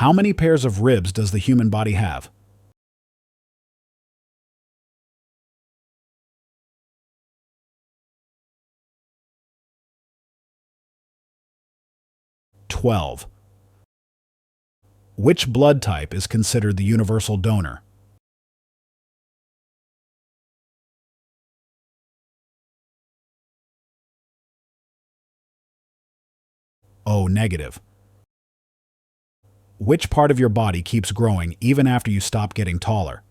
How many pairs of ribs does the human body have? 12. Which blood type is considered the universal donor? O negative. Which part of your body keeps growing even after you stop getting taller?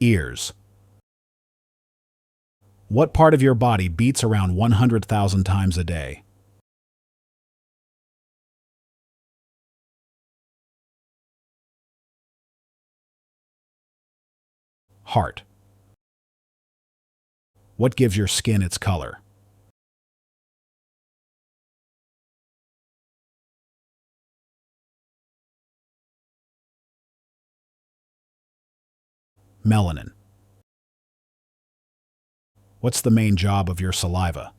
Ears. What part of your body beats around 100,000 times a day? Heart. What gives your skin its color? Melanin. What's the main job of your saliva?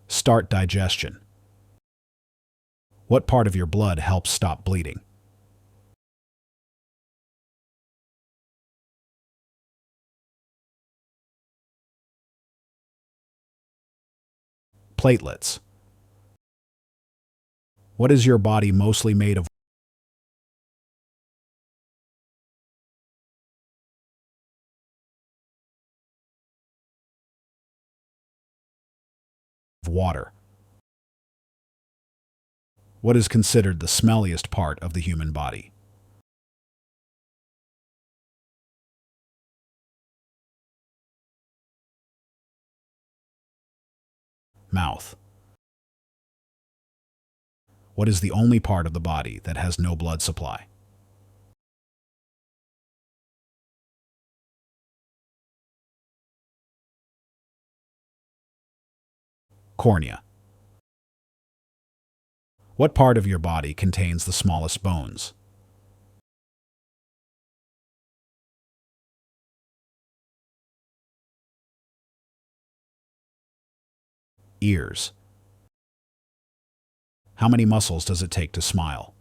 Start digestion. What part of your blood helps stop bleeding? Platelets. What is your body mostly made of? Water. What is considered the smelliest part of the human body? Mouth. What is the only part of the body that has no blood supply? Cornea. What part of your body contains the smallest bones? Ears. How many muscles does it take to smile?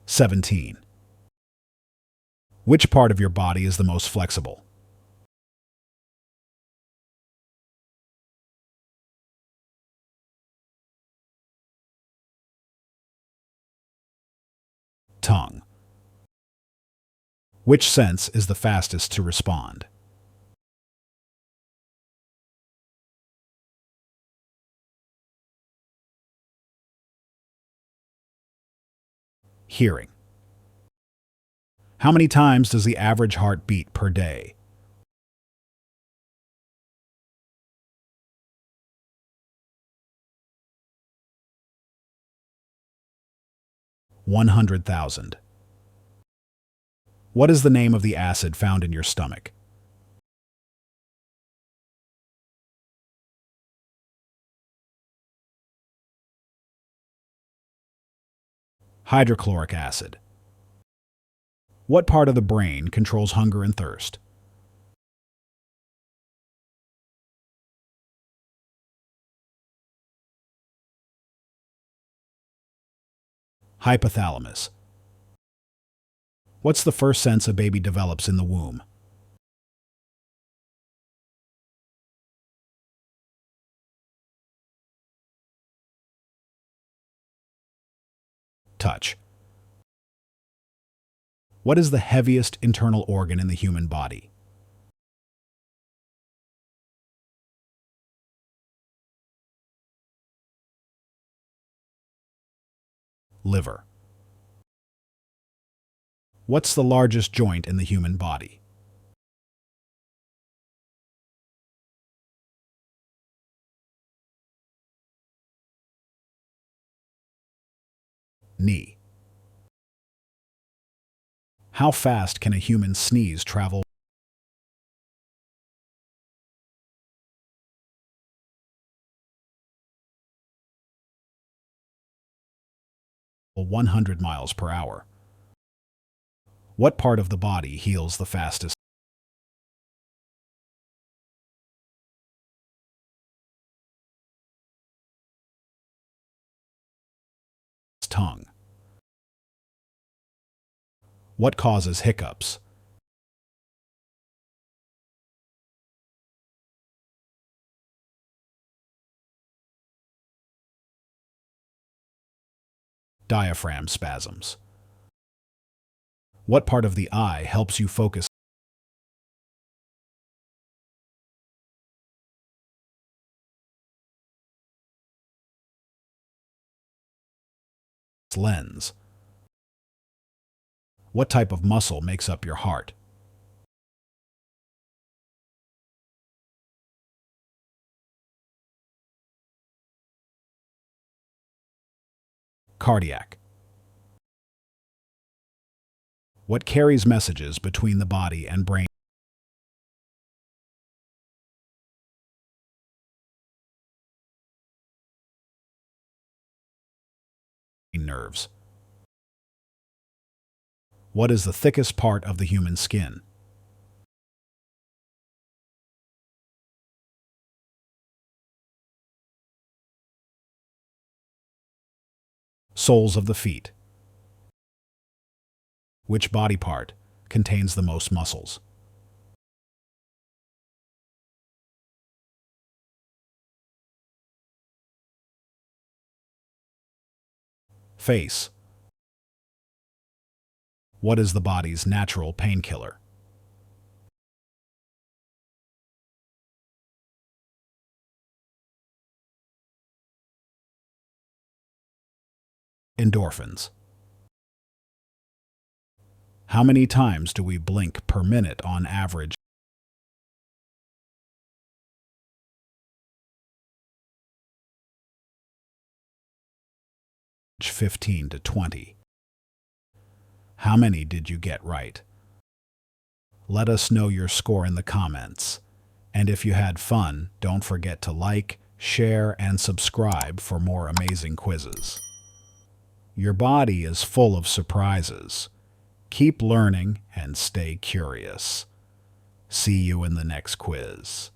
(17). Which part of your body is the most flexible? Tongue. Which sense is the fastest to respond? Hearing. How many times does the average heart beat per day? (100,000). What is the name of the acid found in your stomach? Hydrochloric acid. What part of the brain controls hunger and thirst? Hypothalamus. What's the first sense a baby develops in the womb? Touch. What is the heaviest internal organ in the human body? Liver. What's the largest joint in the human body? Knee. How fast can a human sneeze travel 100 miles per hour? What part of the body heals the fastest? Tongue. What causes hiccups? Diaphragm spasms. What part of the eye helps you focus? Lens. What type of muscle makes up your heart? Cardiac. What carries messages between the body and brain? Nerves. What is the thickest part of the human skin? Soles of the feet. Which body part contains the most muscles? Face. What is the body's natural painkiller? Endorphins. How many times do we blink per minute on average? 15 to 20. How many did you get right? Let us know your score in the comments. And if you had fun, don't forget to like, share, and subscribe for more amazing quizzes. Your body is full of surprises. Keep learning and stay curious. See you in the next quiz.